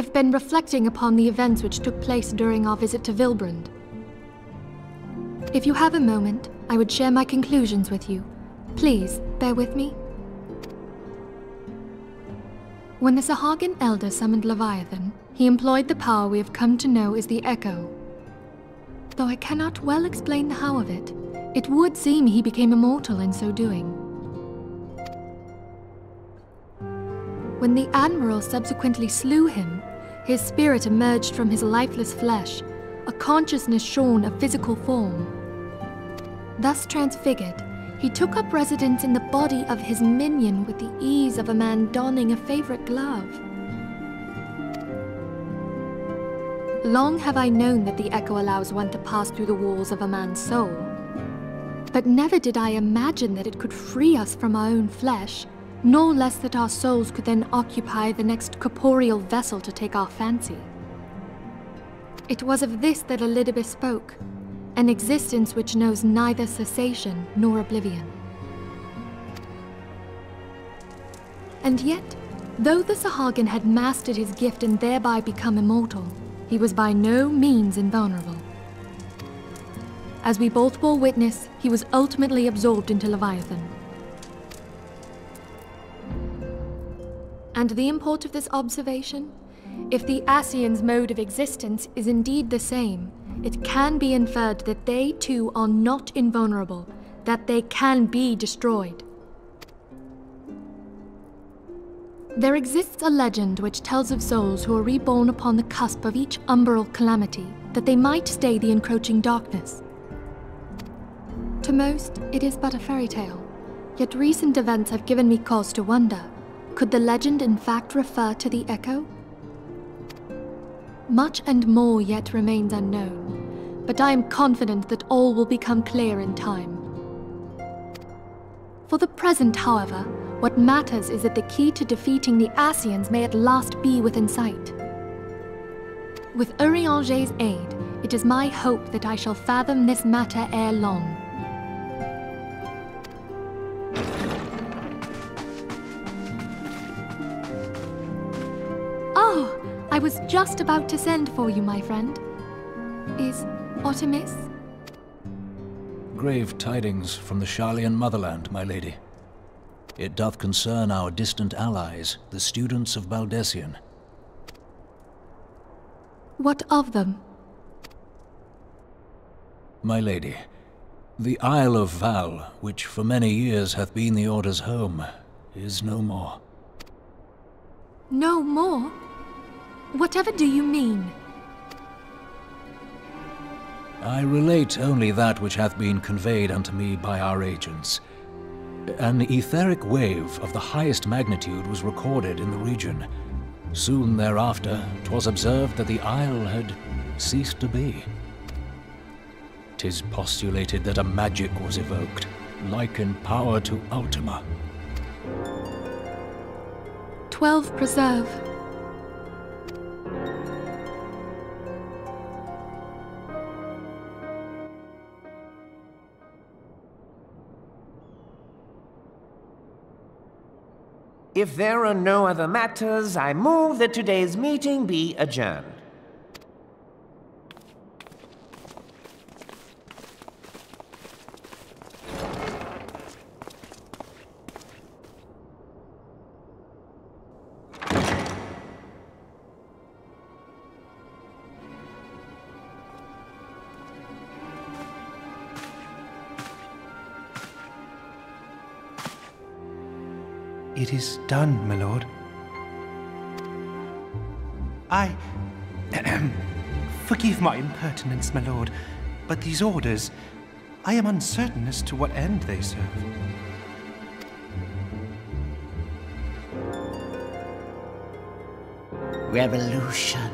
have been reflecting upon the events which took place during our visit to Vilbrand. If you have a moment, I would share my conclusions with you. Please, bear with me. When the Sahagin Elder summoned Leviathan, he employed the power we have come to know as the Echo. Though I cannot well explain the how of it, it would seem he became immortal in so doing. When the Admiral subsequently slew him, his spirit emerged from his lifeless flesh, a consciousness shorn of physical form. Thus transfigured, he took up residence in the body of his minion with the ease of a man donning a favorite glove. Long have I known that the Echo allows one to pass through the walls of a man's soul, but never did I imagine that it could free us from our own flesh, nor less that our souls could then occupy the next corporeal vessel to take our fancy. It was of this that Elidibus spoke, an existence which knows neither cessation nor oblivion. And yet, though the Sahagin had mastered his gift and thereby become immortal, he was by no means invulnerable. As we both bore witness, he was ultimately absorbed into Leviathan. And the import of this observation? If the Ascians' mode of existence is indeed the same, it can be inferred that they too are not invulnerable, that they can be destroyed. There exists a legend which tells of souls who are reborn upon the cusp of each umbral calamity, that they might stay the encroaching darkness. To most, it is but a fairy tale, yet recent events have given me cause to wonder, could the legend in fact refer to the Echo? Much and more yet remains unknown, but I am confident that all will become clear in time. For the present, however, what matters is that the key to defeating the Ascians may at last be within sight. With Urianger's aid, it is my hope that I shall fathom this matter ere long. Oh, I was just about to send for you, my friend. Is aught amiss? Grave tidings from the Sharlayan motherland, my lady. It doth concern our distant allies, the students of Baldessian. What of them? My lady, the Isle of Val, which for many years hath been the Order's home, is no more. No more? Whatever do you mean? I relate only that which hath been conveyed unto me by our agents. An etheric wave of the highest magnitude was recorded in the region. Soon thereafter, 'twas observed that the isle had ceased to be. 'Tis postulated that a magic was evoked, like in power to Ultima. 12 preserve. If there are no other matters, I move that today's meeting be adjourned. It is done, my lord. Forgive my impertinence, my lord, but these orders, I am uncertain as to what end they serve. Revolution.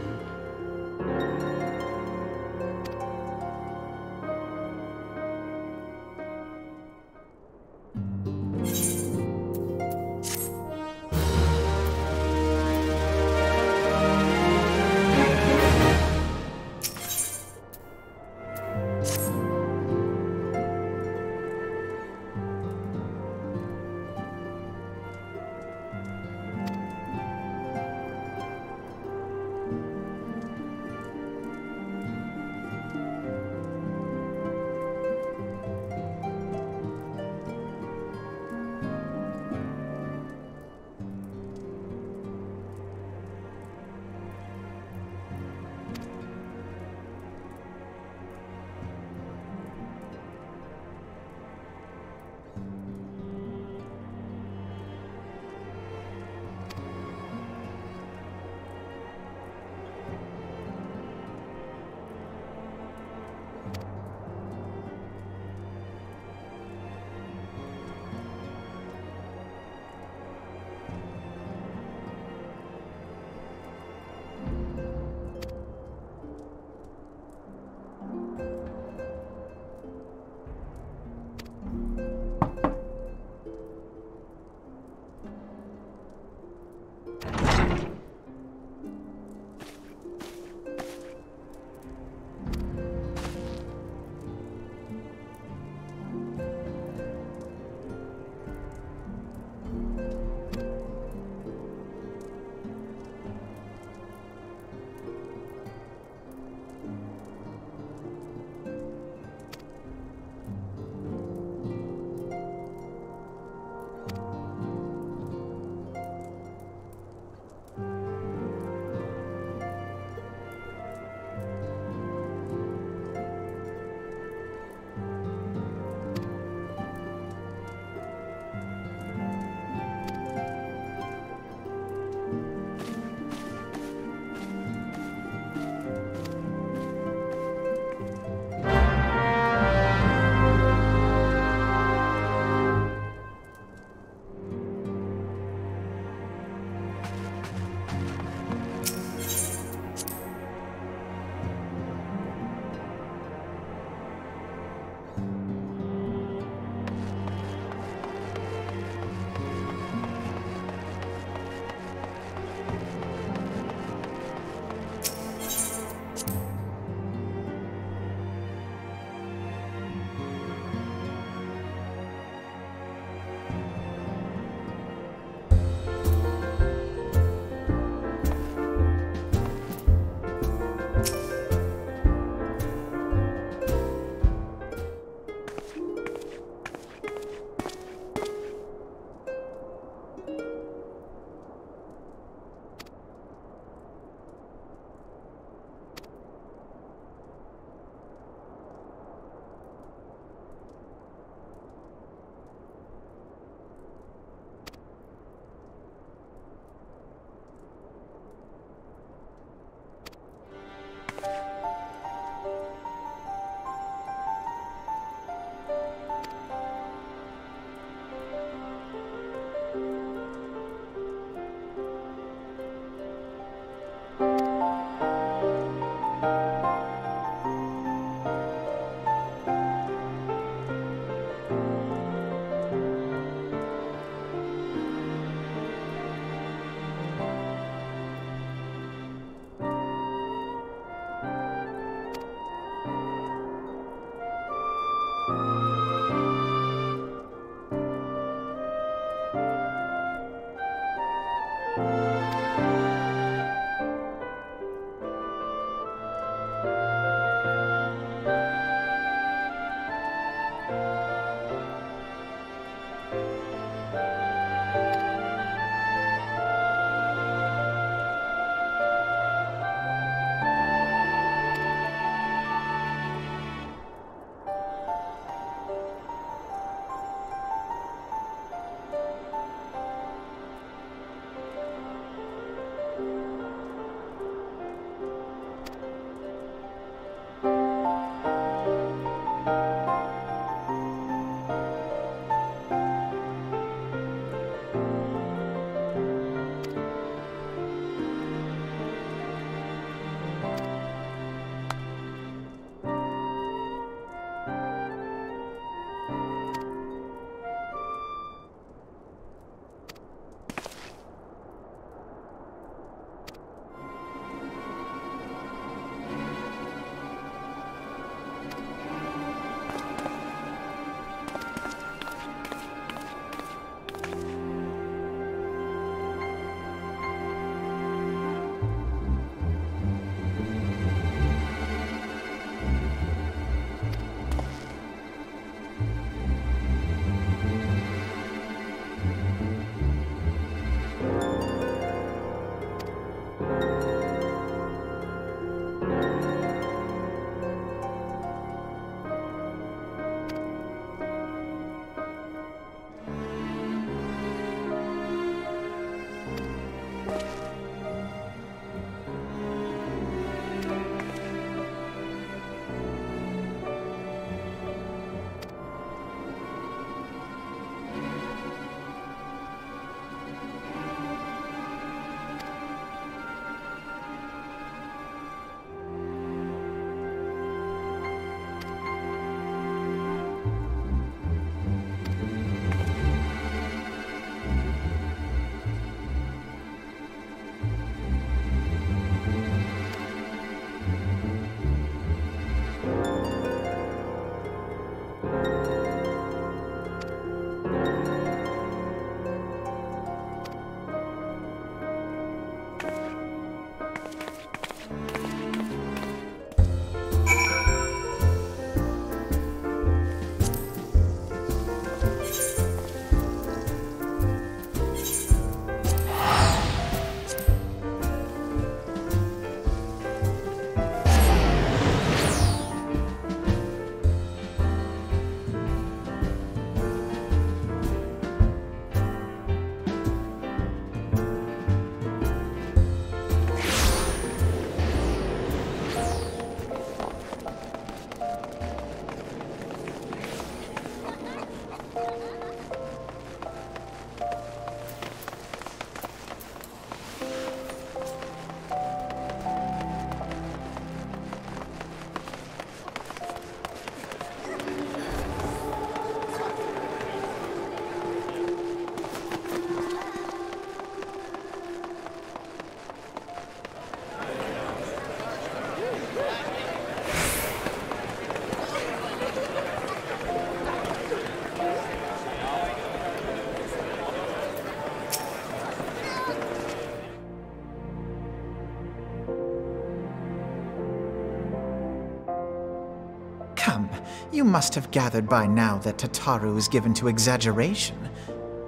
Come, you must have gathered by now that Tataru is given to exaggeration.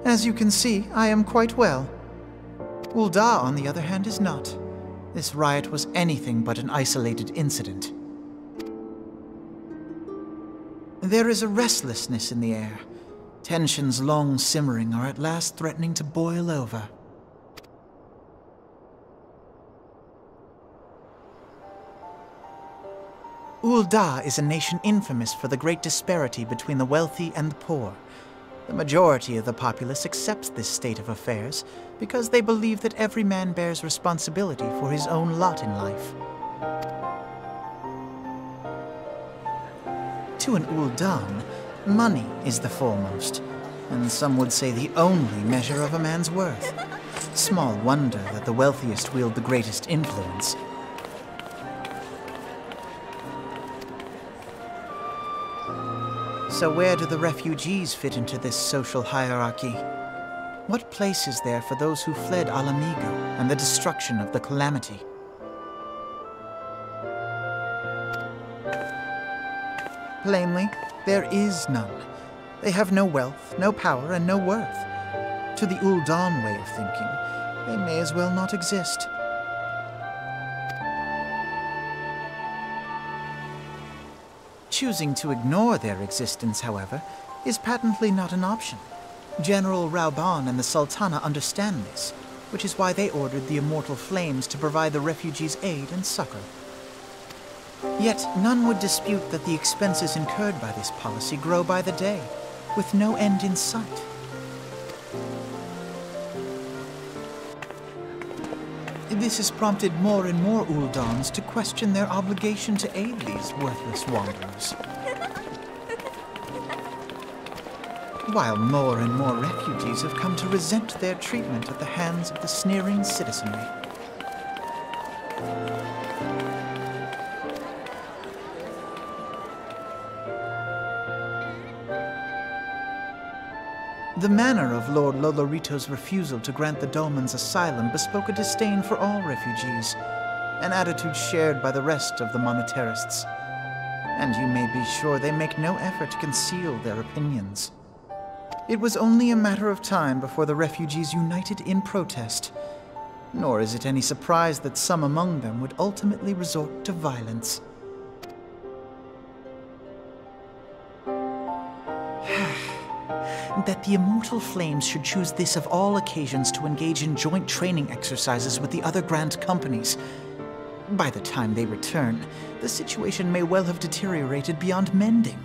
As you can see, I am quite well. Ul'dah, on the other hand, is not. This riot was anything but an isolated incident. There is a restlessness in the air. Tensions long simmering are at last threatening to boil over. Ul'dah is a nation infamous for the great disparity between the wealthy and the poor. The majority of the populace accepts this state of affairs because they believe that every man bears responsibility for his own lot in life. To an Ul'dan, money is the foremost, and some would say the only measure of a man's worth. Small wonder that the wealthiest wield the greatest influence. So where do the refugees fit into this social hierarchy? What place is there for those who fled Alamigo and the destruction of the Calamity? Plainly, there is none. They have no wealth, no power, and no worth. To the Ul'dan way of thinking, they may as well not exist. Choosing to ignore their existence, however, is patently not an option. General Reborn and the Sultana understand this, which is why they ordered the Immortal Flames to provide the refugees aid and succor. Yet none would dispute that the expenses incurred by this policy grow by the day, with no end in sight. This has prompted more and more Ul'dans to question their obligation to aid these worthless wanderers. While more and more refugees have come to resent their treatment at the hands of the sneering citizenry. The manner of Lord Lolorito's refusal to grant the Dolmens asylum bespoke a disdain for all refugees, an attitude shared by the rest of the monetarists. And you may be sure they make no effort to conceal their opinions. It was only a matter of time before the refugees united in protest, nor is it any surprise that some among them would ultimately resort to violence. That the Immortal Flames should choose this of all occasions to engage in joint training exercises with the other Grand Companies. By the time they return, the situation may well have deteriorated beyond mending.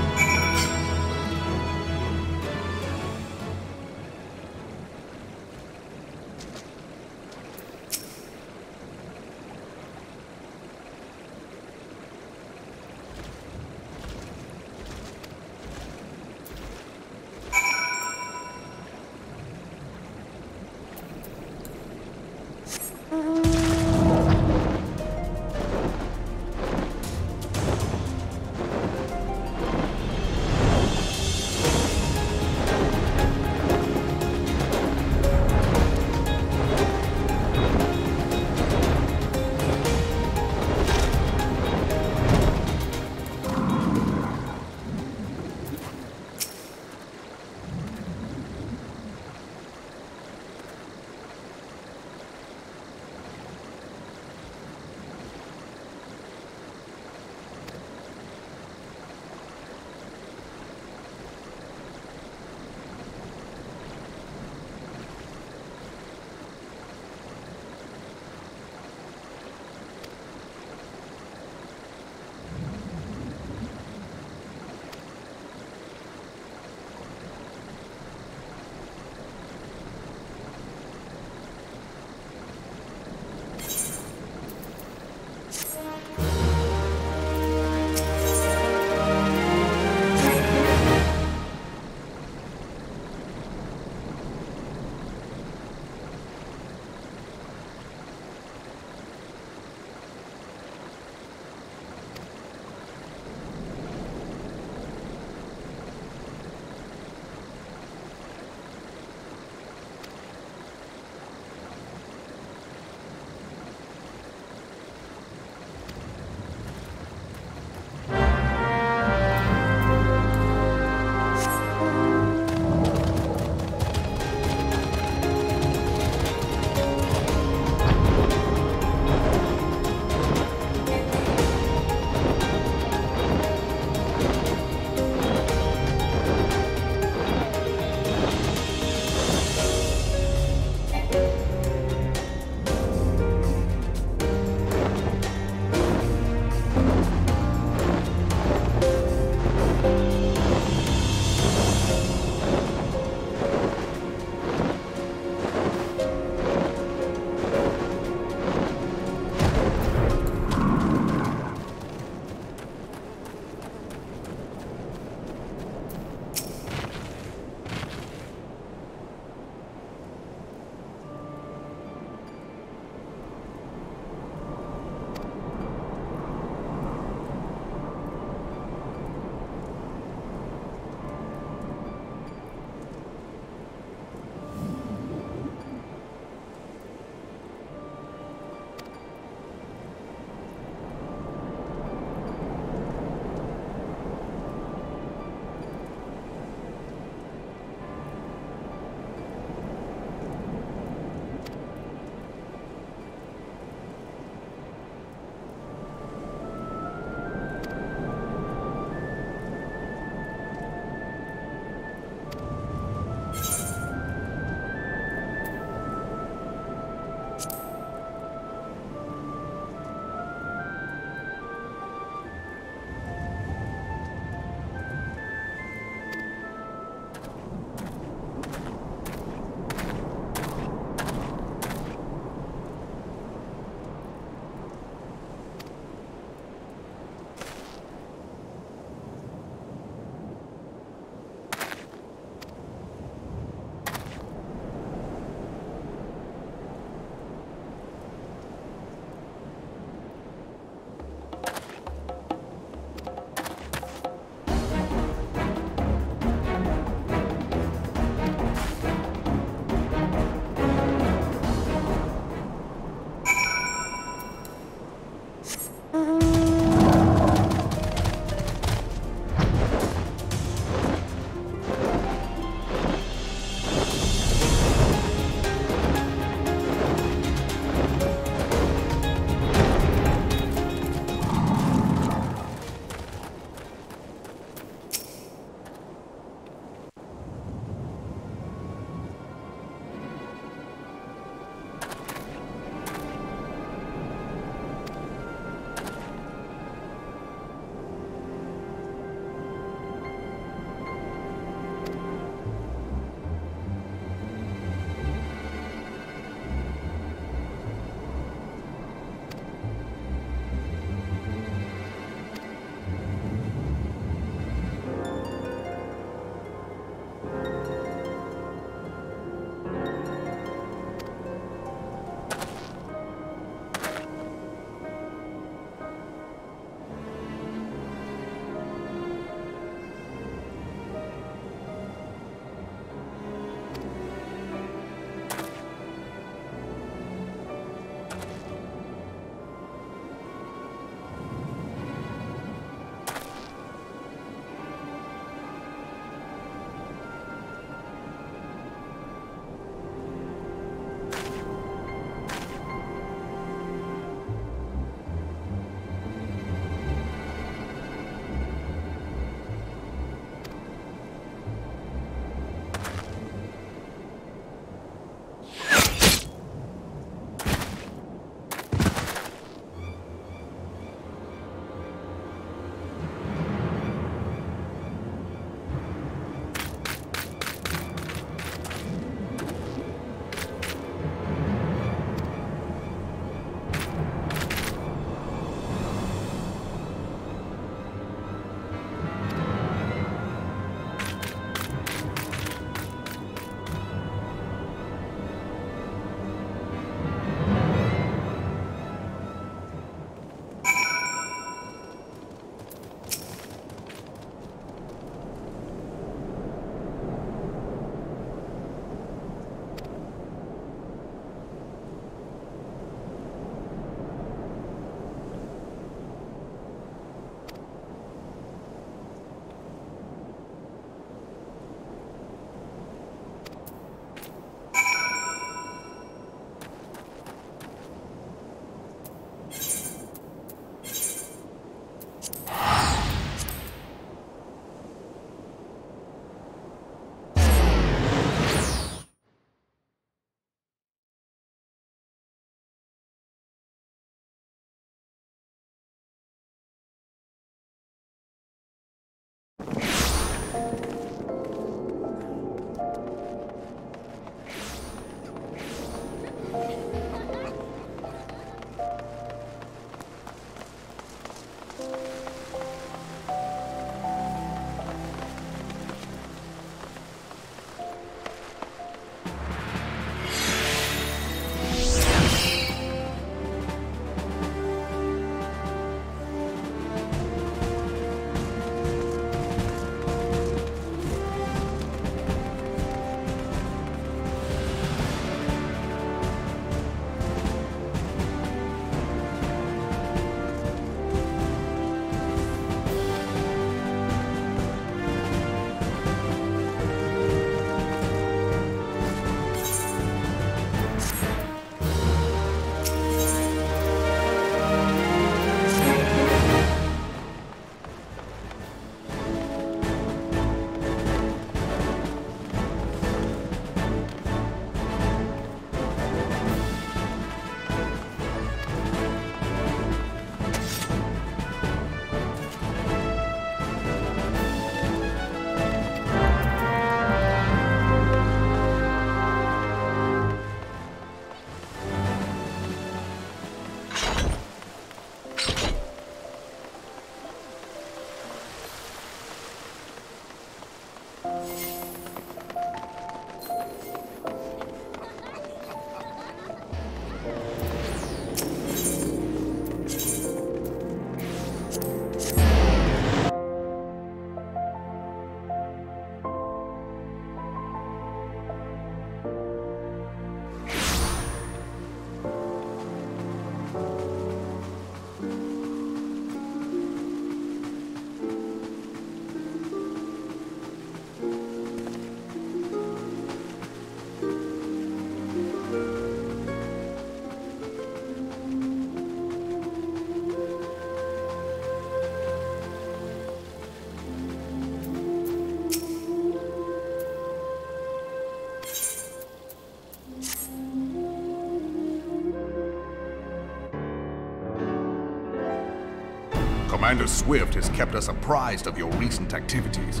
Commander Swift has kept us apprised of your recent activities.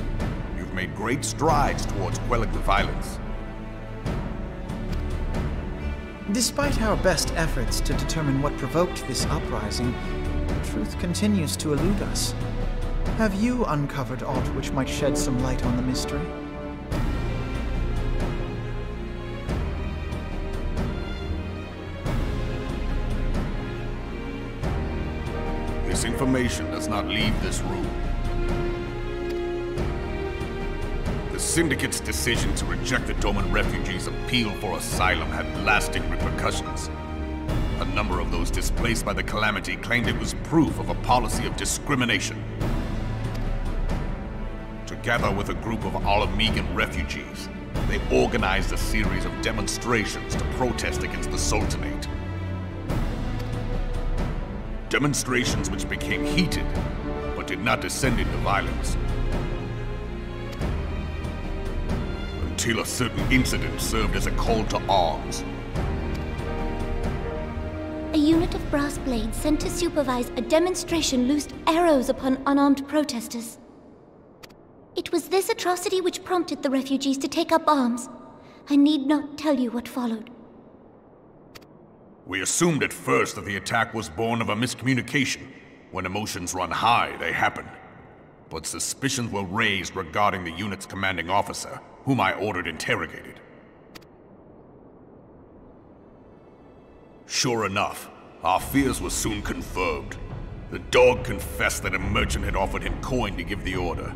You've made great strides towards quelling the violence. Despite our best efforts to determine what provoked this uprising, the truth continues to elude us. Have you uncovered aught which might shed some light on the mystery? This information does not leave this room. The Syndicate's decision to reject the Doman refugees' appeal for asylum had lasting repercussions. A number of those displaced by the calamity claimed it was proof of a policy of discrimination. Together with a group of Alamegan refugees, they organized a series of demonstrations to protest against the Sultanate. Demonstrations which became heated, but did not descend into violence. Until a certain incident served as a call to arms. A unit of brass blades sent to supervise a demonstration loosed arrows upon unarmed protesters. It was this atrocity which prompted the refugees to take up arms. I need not tell you what followed. We assumed at first that the attack was born of a miscommunication. When emotions run high, they happen. But suspicions were raised regarding the unit's commanding officer, whom I ordered interrogated. Sure enough, our fears were soon confirmed. The dog confessed that a merchant had offered him coin to give the order.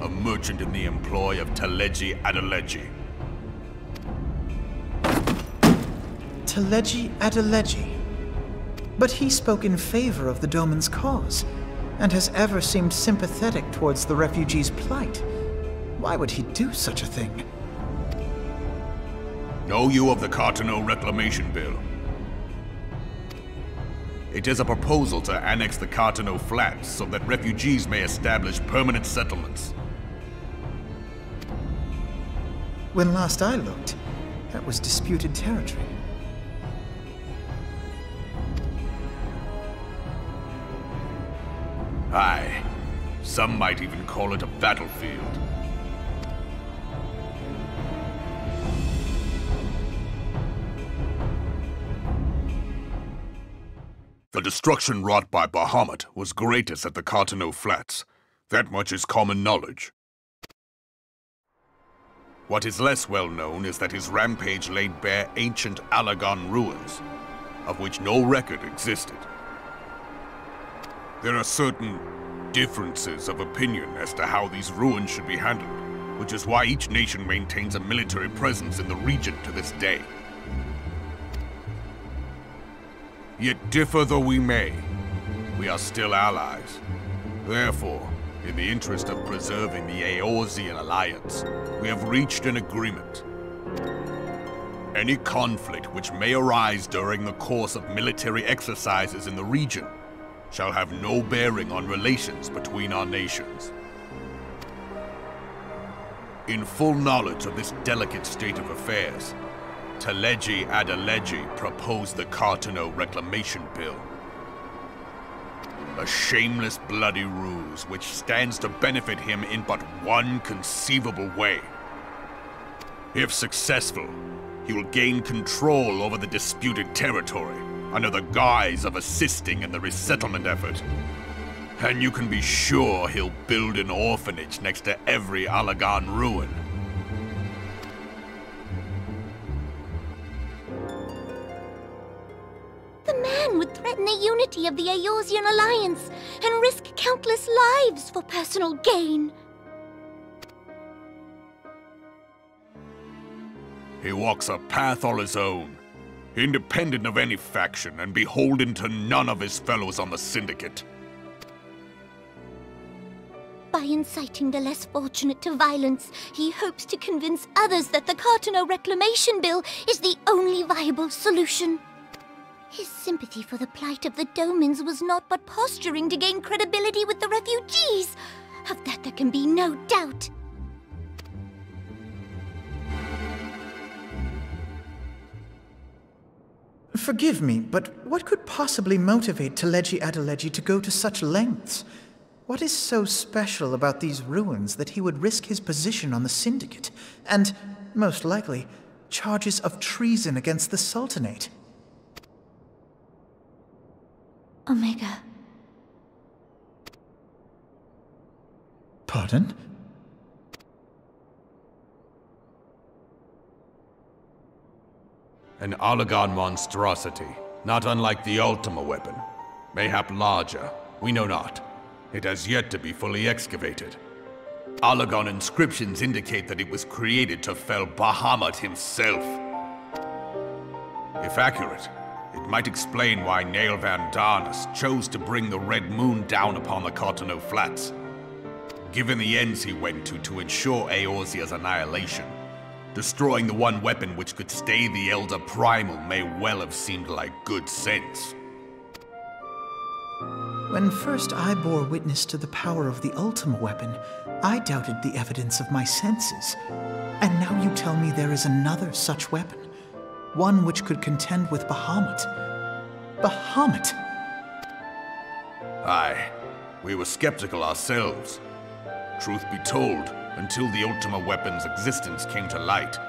A merchant in the employ of Teleji Adeleji. Teleji Adeleji. But he spoke in favor of the Doman's cause, and has ever seemed sympathetic towards the refugees' plight. Why would he do such a thing? Know you of the Cartano Reclamation Bill? It is a proposal to annex the Cartano Flats so that refugees may establish permanent settlements. When last I looked, that was disputed territory. Aye. Some might even call it a battlefield. The destruction wrought by Bahamut was greatest at the Cartano Flats. That much is common knowledge. What is less well known is that his rampage laid bare ancient Alagon ruins, of which no record existed. There are certain differences of opinion as to how these ruins should be handled, which is why each nation maintains a military presence in the region to this day. Yet differ though we may, we are still allies. Therefore, in the interest of preserving the Eorzean alliance, we have reached an agreement. Any conflict which may arise during the course of military exercises in the region shall have no bearing on relations between our nations. In full knowledge of this delicate state of affairs, Teleji Adeleji proposed the Cartano Reclamation Bill. A shameless, bloody ruse which stands to benefit him in but one conceivable way. If successful, he will gain control over the disputed territory under the guise of assisting in the resettlement effort. And you can be sure he'll build an orphanage next to every Alagon ruin. man would threaten the unity of the Eorzean Alliance and risk countless lives for personal gain? He walks a path all his own, independent of any faction and beholden to none of his fellows on the Syndicate. By inciting the less fortunate to violence, he hopes to convince others that the Cartano Reclamation Bill is the only viable solution. His sympathy for the plight of the Domans was not but posturing to gain credibility with the refugees. Of that there can be no doubt. Forgive me, but what could possibly motivate Teleji Adeleji to go to such lengths? What is so special about these ruins that he would risk his position on the Syndicate, and, most likely, charges of treason against the Sultanate? Omega. Pardon? An Allagan monstrosity, not unlike the Ultima weapon. Mayhap larger, we know not. It has yet to be fully excavated. Allagan inscriptions indicate that it was created to fell Bahamut himself. If accurate, it might explain why Nail Van Darnus chose to bring the Red Moon down upon the Cartano Flats. Given the ends he went to ensure Eorzea's annihilation, destroying the one weapon which could stay the Elder Primal may well have seemed like good sense. When first I bore witness to the power of the Ultima weapon, I doubted the evidence of my senses. And now you tell me there is another such weapon. One which could contend with Bahamut. Bahamut! Aye, we were skeptical ourselves. Truth be told, until the Ultima weapon's existence came to light,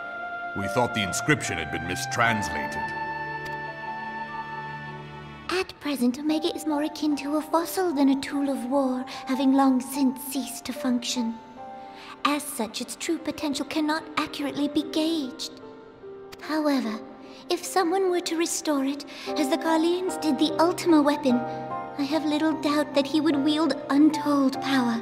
we thought the inscription had been mistranslated. At present, Omega is more akin to a fossil than a tool of war, having long since ceased to function. As such, its true potential cannot accurately be gauged. However, if someone were to restore it, as the Garleans did the Ultima weapon, I have little doubt that he would wield untold power.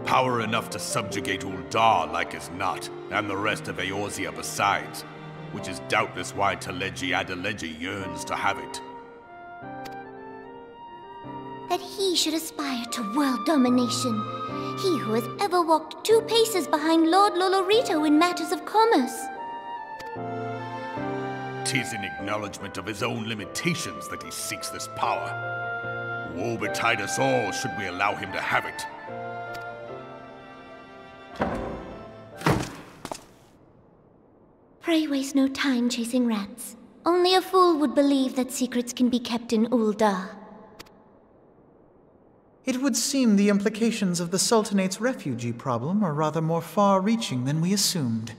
Power enough to subjugate Uldar like as not, and the rest of Eorzea besides, which is doubtless why Teleji Adeleji yearns to have it. That he should aspire to world domination. He who has ever walked 2 paces behind Lord Lolorito in matters of commerce. 'Tis in acknowledgement of his own limitations that he seeks this power. Woe betide us all should we allow him to have it. Pray waste no time chasing rats. Only a fool would believe that secrets can be kept in Uldar. It would seem the implications of the Sultanate's refugee problem are rather more far-reaching than we assumed.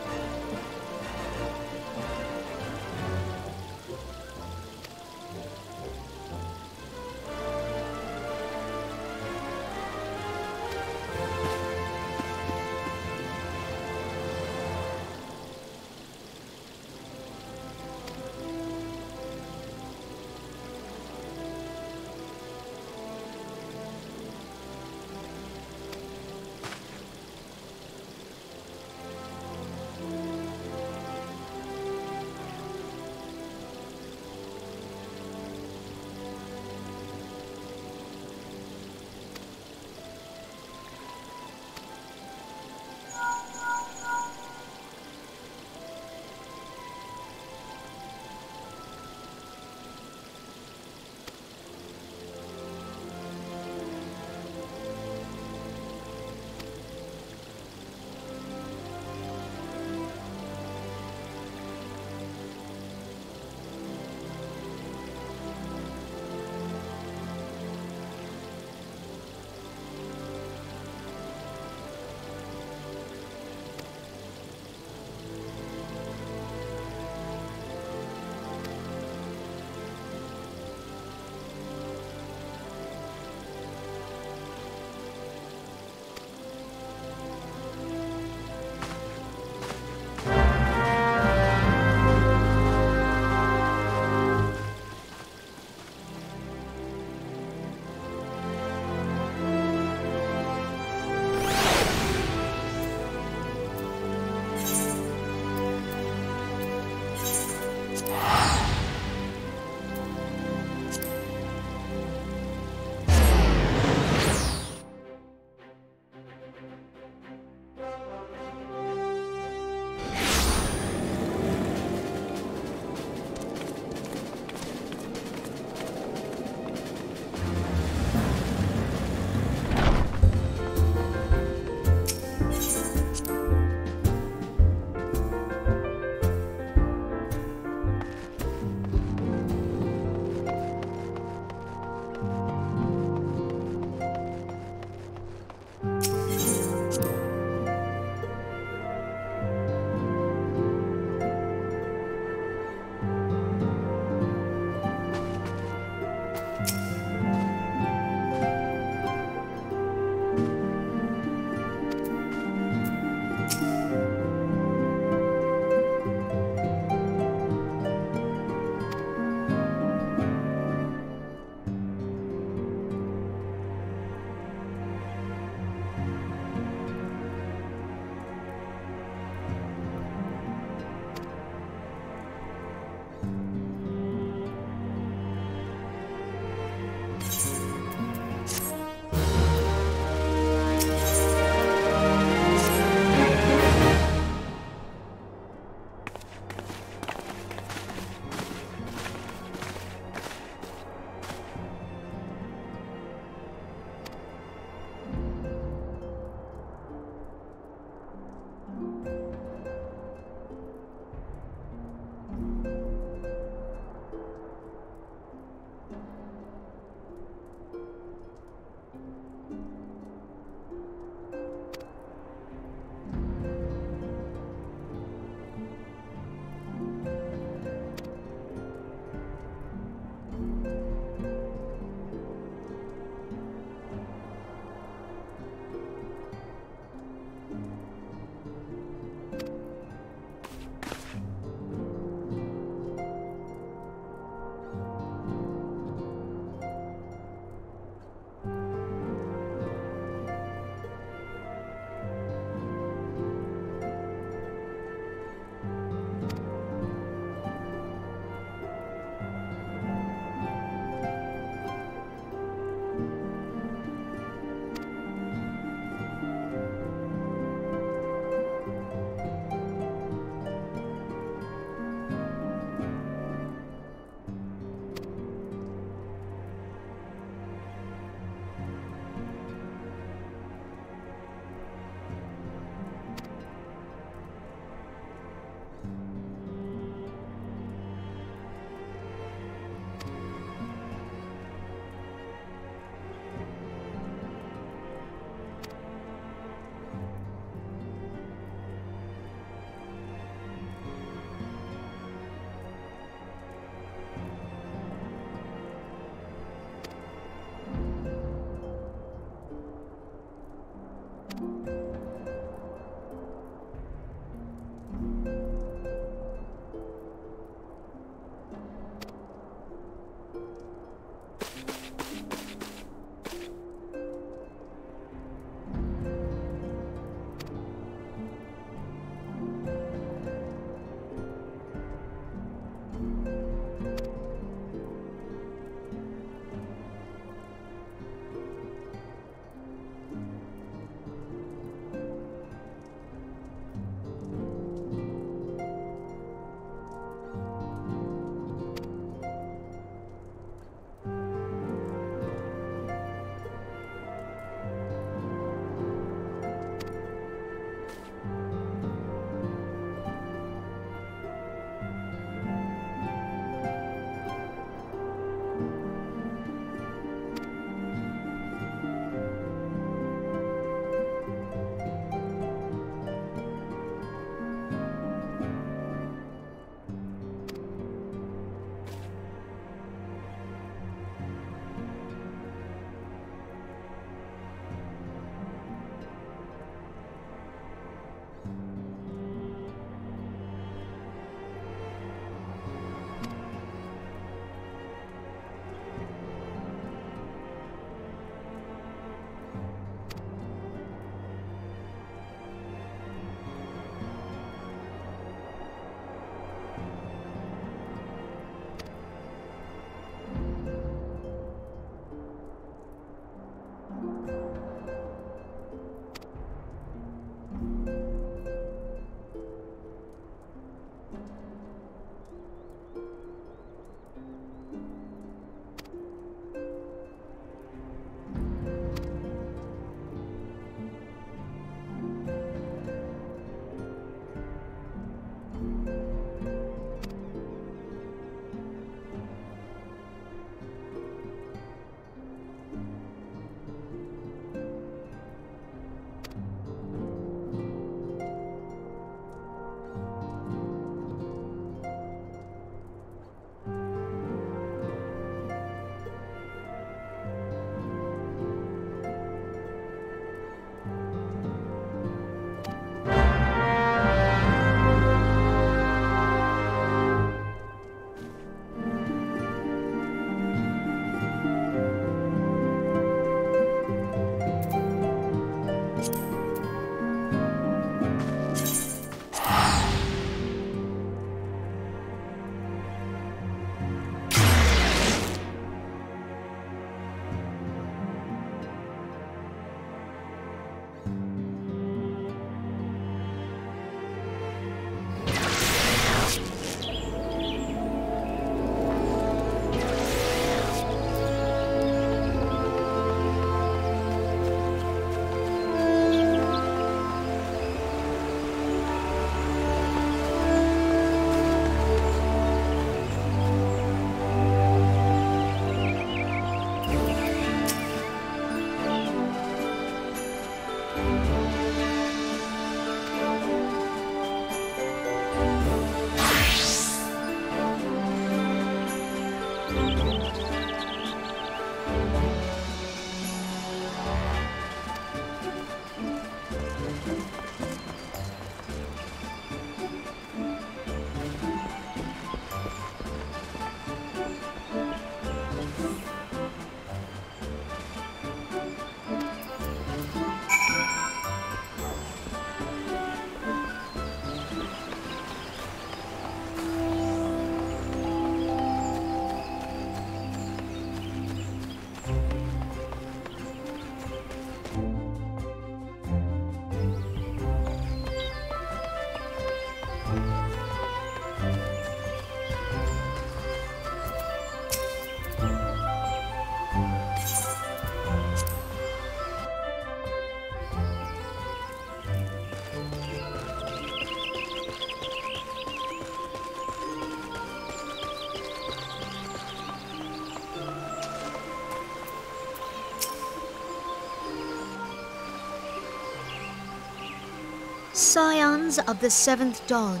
Scions of the Seventh Dawn,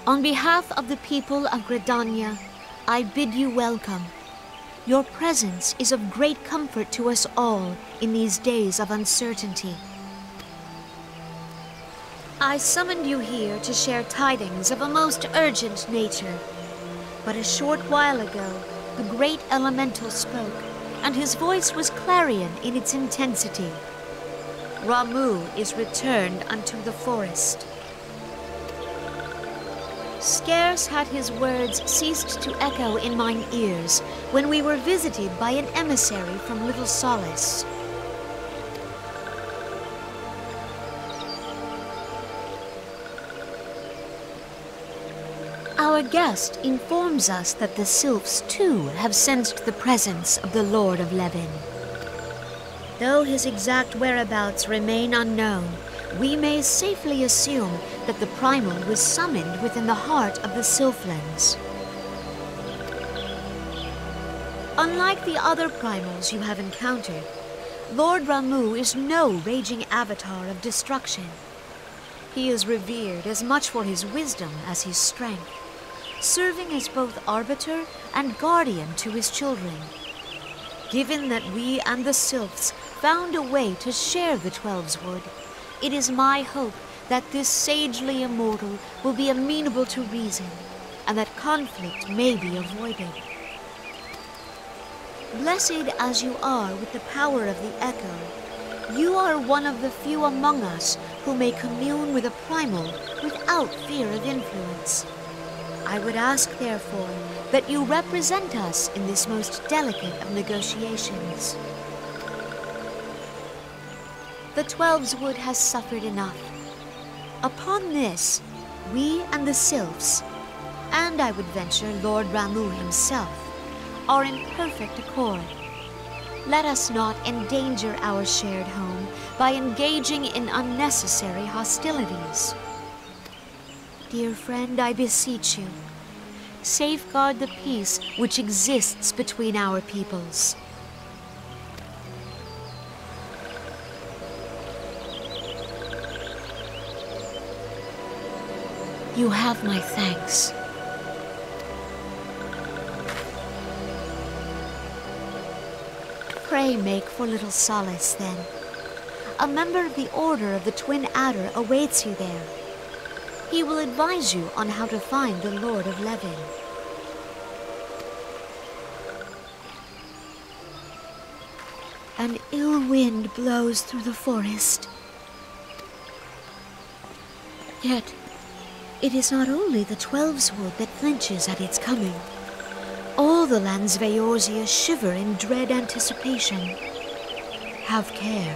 on behalf of the people of Gridania, I bid you welcome. Your presence is of great comfort to us all in these days of uncertainty. I summoned you here to share tidings of a most urgent nature. But a short while ago, the great elemental spoke, and his voice was clarion in its intensity. Ramu is returned unto the forest. Scarce had his words ceased to echo in mine ears when we were visited by an emissary from Little Solace. Our guest informs us that the sylphs too have sensed the presence of the Lord of Levin. Though his exact whereabouts remain unknown, we may safely assume that the primal was summoned within the heart of the Sylphlands. Unlike the other primals you have encountered, Lord Ramu is no raging avatar of destruction. He is revered as much for his wisdom as his strength, serving as both arbiter and guardian to his children. Given that we and the Sylphs found a way to share the Twelves Wood, it is my hope that this sagely immortal will be amenable to reason, and that conflict may be avoided. Blessed as you are with the power of the echo, you are one of the few among us who may commune with a primal without fear of influence. I would ask, therefore, that you represent us in this most delicate of negotiations. The Twelves Wood has suffered enough. Upon this, we and the Sylphs, and I would venture Lord Ramu himself, are in perfect accord. Let us not endanger our shared home by engaging in unnecessary hostilities. Dear friend, I beseech you, safeguard the peace which exists between our peoples. You have my thanks. Pray make for Little Solace, then. A member of the Order of the Twin Adder awaits you there. He will advise you on how to find the Lord of Levin. An ill wind blows through the forest. Yet, it is not only the Twelves Wood that flinches at its coming. All the lands of Eorzea shiver in dread anticipation. Have care.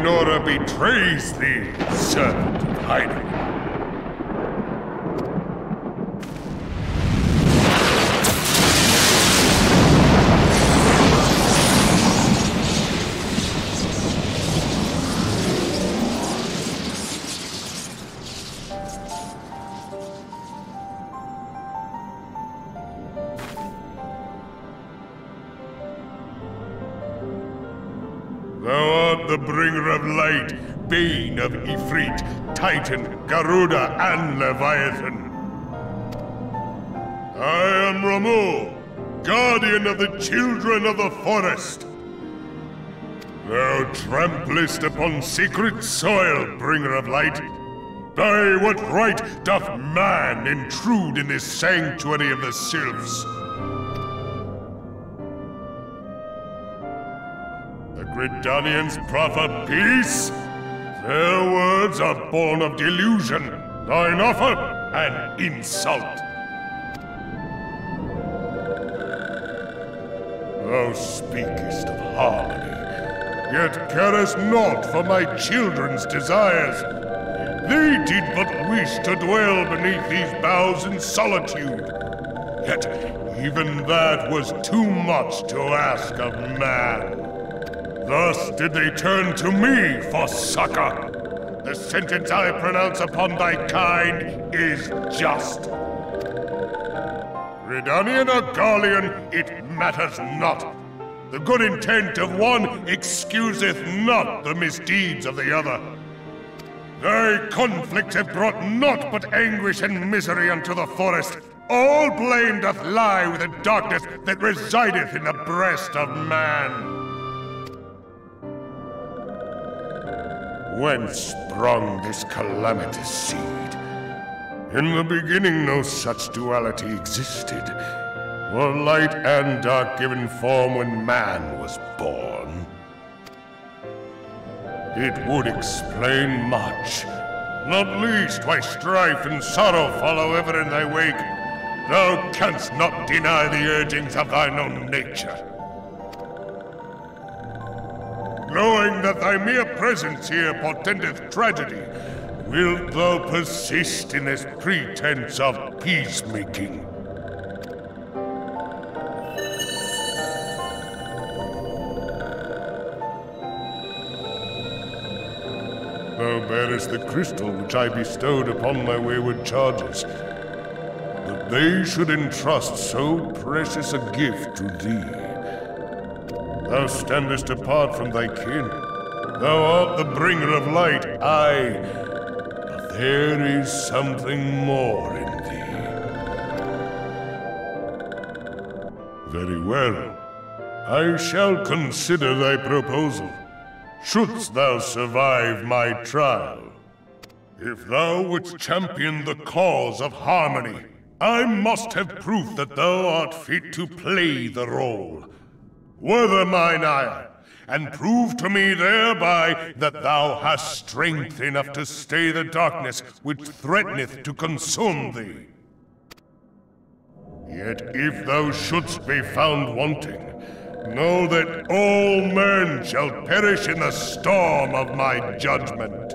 Nora betrays thee, servant of hiding. Thou art the bringer of light, bane of Ifrit, Titan, Garuda, and Leviathan. I am Ramu, guardian of the children of the forest. Thou tramplest upon sacred soil, bringer of light. By what right doth man intrude in this sanctuary of the sylphs? The Gridanians proffer peace? Their words are born of delusion, thine offer an insult. Thou speakest of harmony, yet carest naught for my children's desires. They did but wish to dwell beneath these boughs in solitude. Yet, even that was too much to ask of man. Thus did they turn to me for succor. The sentence I pronounce upon thy kind is just. Redanian or Garlean, it matters not. The good intent of one excuseth not the misdeeds of the other. Thy conflicts have brought naught but anguish and misery unto the forest. All blame doth lie with the darkness that resideth in the breast of man. Whence sprung this calamitous seed? In the beginning no such duality existed. Were light and dark given form when man was born? It would explain much, not least why strife and sorrow follow ever in thy wake. Thou canst not deny the urgings of thine own nature. Knowing that thy mere presence here portendeth tragedy, wilt thou persist in this pretense of peacemaking? Thou bearest the crystal which I bestowed upon my wayward charges. That they should entrust so precious a gift to thee. Thou standest apart from thy kin. Thou art the bringer of light, aye. But there is something more in thee. Very well. I shall consider thy proposal. Shouldst thou survive my trial. If thou wouldst champion the cause of harmony, I must have proof that thou art fit to play the role. Wither mine ire, and prove to me thereby that thou hast strength enough to stay the darkness which threateneth to consume thee. Yet if thou shouldst be found wanting, know that all men shall perish in the storm of my judgment.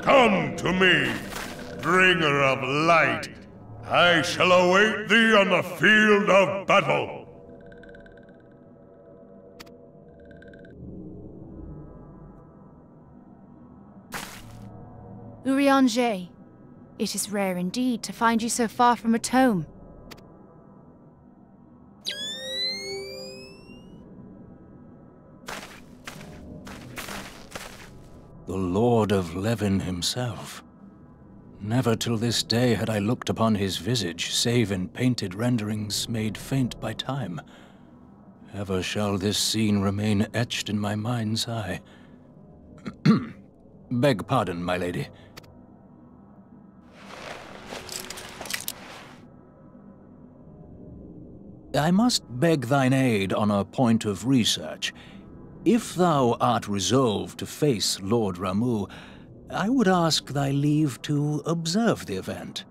Come to me, bringer of light. I shall await thee on the field of battle. Urianger, it is rare indeed to find you so far from a tome. The Lord of Levin himself. Never till this day had I looked upon his visage, save in painted renderings made faint by time. Ever shall this scene remain etched in my mind's eye. Beg pardon, my lady. I must beg thine aid on a point of research. If thou art resolved to face Lord Ramuh, I would ask thy leave to observe the event.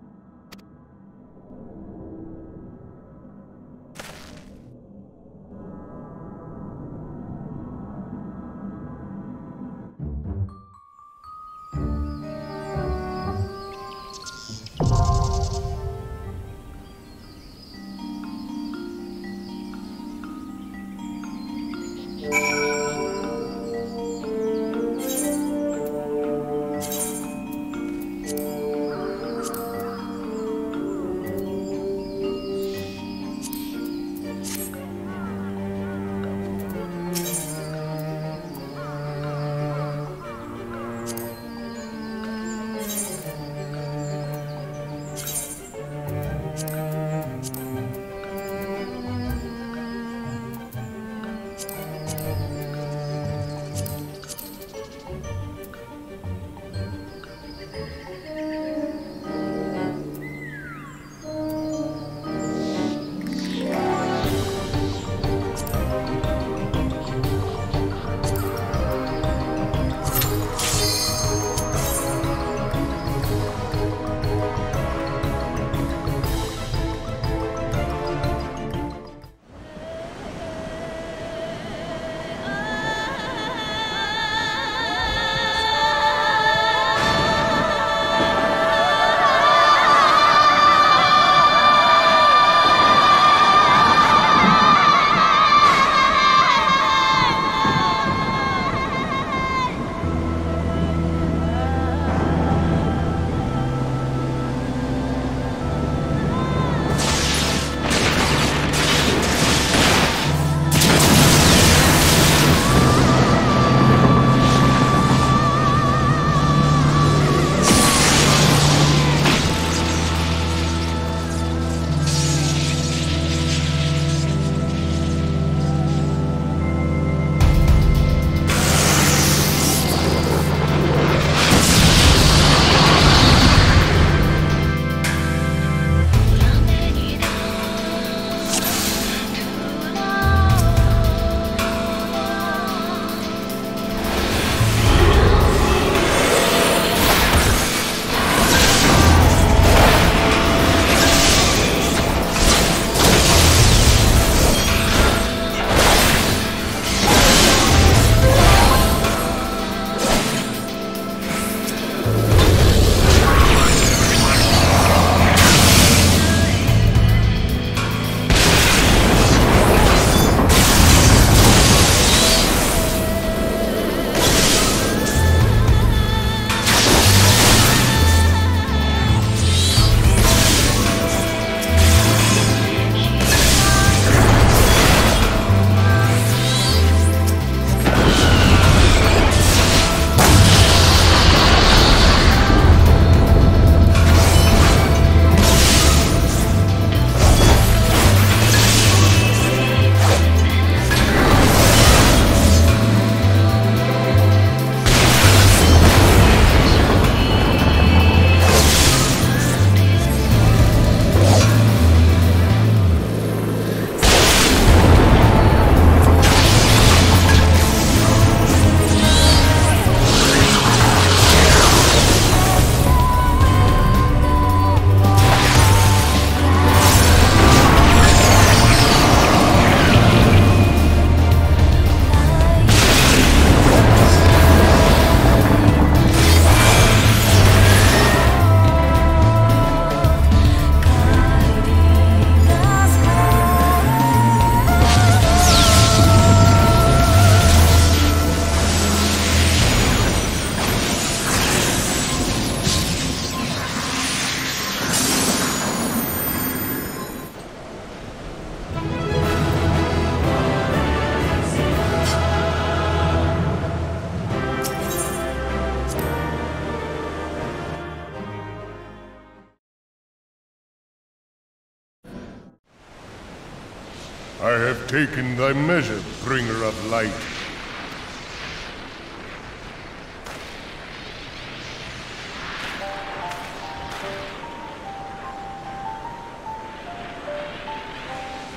taken thy measure, bringer of light.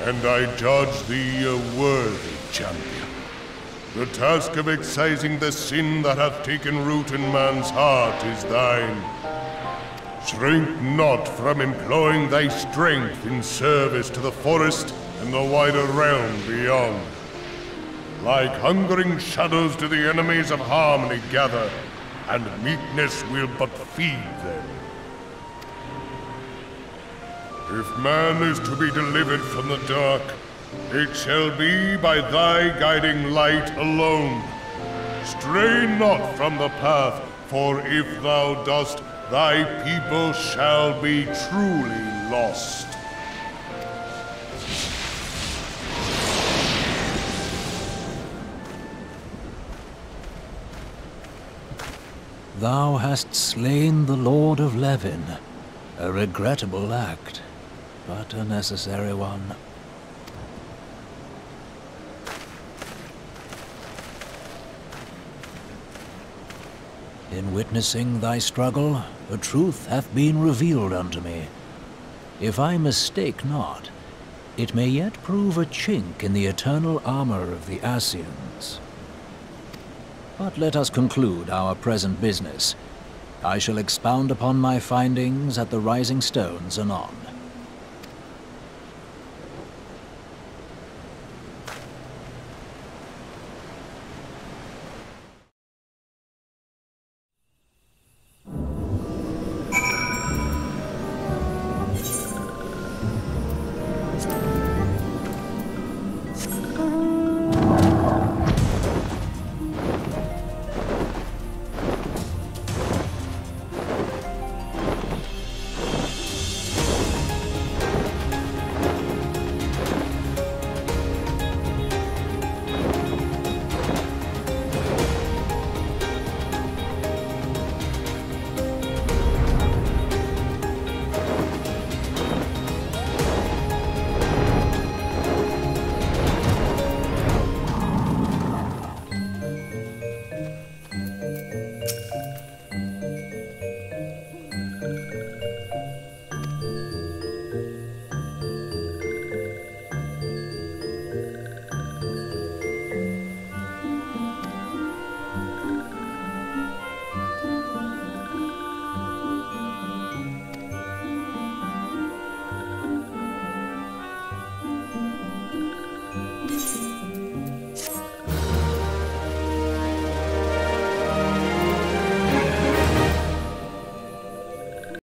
And I judge thee a worthy champion. The task of excising the sin that hath taken root in man's heart is thine. Shrink not from employing thy strength in service to the forest and the wider realm beyond. Like hungering shadows do the enemies of harmony gather, and meekness will but feed them. If man is to be delivered from the dark, it shall be by thy guiding light alone. Stray not from the path, for if thou dost, thy people shall be truly lost. Thou hast slain the Lord of Levin. A regrettable act, but a necessary one. In witnessing thy struggle, a truth hath been revealed unto me. If I mistake not, it may yet prove a chink in the eternal armor of the Assyrians. But let us conclude our present business. I shall expound upon my findings at the Rising Stones anon.